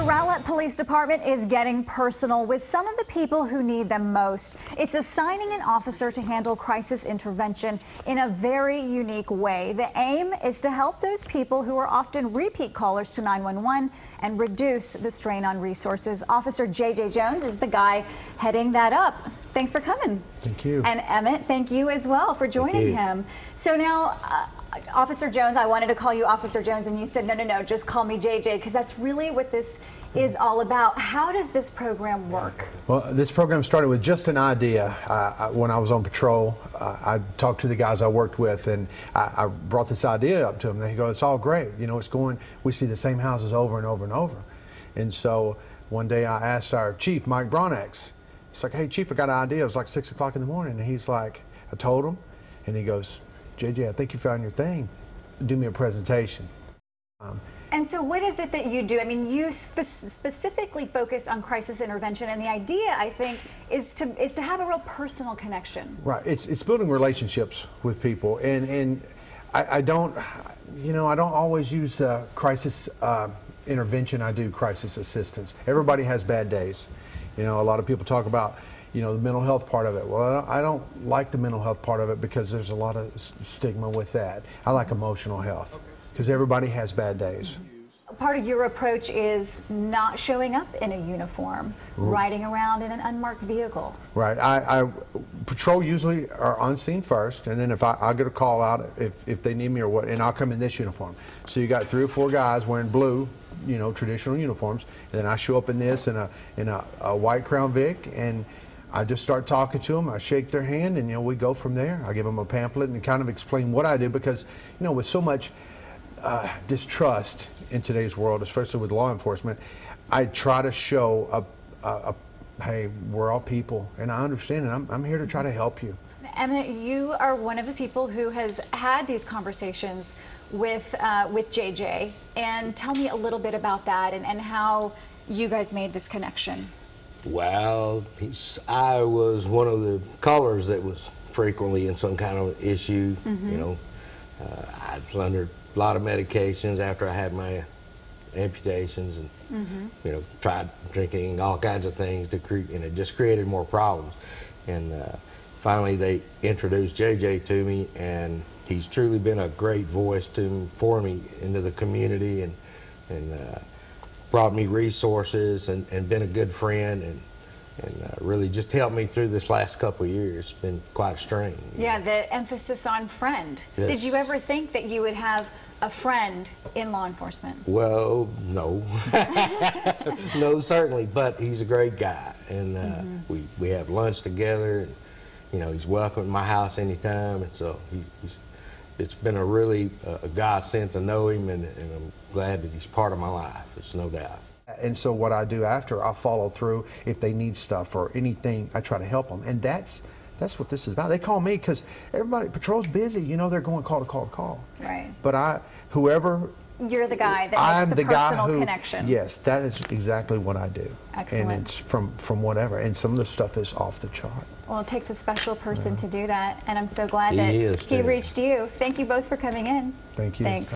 Rowlett Police Department is getting personal with some of the people who need them most. It's assigning an officer to handle crisis intervention in a very unique way. The aim is to help those people who are often repeat callers to 911 and reduce the strain on resources. Officer J.J. Jones is the guy heading that up. Thanks for coming. Thank you. And Emmett, thank you as well for joining him. So now, Officer Jones, I wanted to call you Officer Jones, and you said, no, just call me JJ, because that's really what this is all about. How does this program work? Well, this program started with just an idea. When I was on patrol, I talked to the guys I worked with, and I brought this idea up to them. They go, it's all great. You know, we see the same houses over and over and over. And so one day I asked our chief, Mike Bronax, it's like, hey, Chief, I got an idea. It was like 6 o'clock in the morning. And he's like, I told him, and he goes, JJ, I think you found your thing. Do me a presentation. And so what is it that you do? I mean, you specifically focus on crisis intervention, and the idea, I think, is to have a real personal connection. Right. It's building relationships with people, and I don't always use crisis intervention. I do crisis assistance. Everybody has bad days. You know, a lot of people talk about, you know, the mental health part of it. Well, I don't like the mental health part of it because there's a lot of stigma with that. I like emotional health because everybody has bad days. Part of your approach is not showing up in a uniform, riding around in an unmarked vehicle. Right. I patrol usually are on scene first, and then if I get a call out if they need me or what, and I'll come in this uniform. So you got 3 or 4 guys wearing blue, you know, traditional uniforms, and then I show up in this in a white Crown Vic, and I just start talking to them. I shake their hand, and you know, we go from there. I give them a pamphlet and kind of explain what I do, because you know, with so much distrust in today's world, especially with law enforcement, I try to show hey, we're all people, and I understand, and I'm here to try to help you. Emmett, you are one of the people who has had these conversations with JJ, and tell me a little bit about that and how you guys made this connection. Well, I was one of the callers that was frequently in some kind of issue. You know, I was under a lot of medications after I had my amputations, and you know, tried drinking all kinds of things to create, and it just created more problems. And finally, they introduced JJ to me, and he's truly been a great voice for me into the community, and brought me resources, and been a good friend, and really just helped me through this last couple of years. It's been quite a strain. Yeah, the emphasis on friend. Yes. Did you ever think that you would have a friend in law enforcement? Well, no. No, certainly, but he's a great guy, and we have lunch together, and you know, he's welcome at my house anytime, and so it's been a really a godsend to know him, and I'm glad that he's part of my life. It's no doubt. And so what I do after, I'll follow through. If they need stuff or anything, I try to help them. And that's what this is about. They call me because everybody, patrol's busy. You know, they're going call to call to call. Right. But whoever... You're the guy that makes the personal connection. Yes, that is exactly what I do. Excellent. And it's from whatever. And some of the stuff is off the chart. Well, it takes a special person to do that, and I'm so glad that he reached you. Thank you both for coming in. Thank you. Thanks.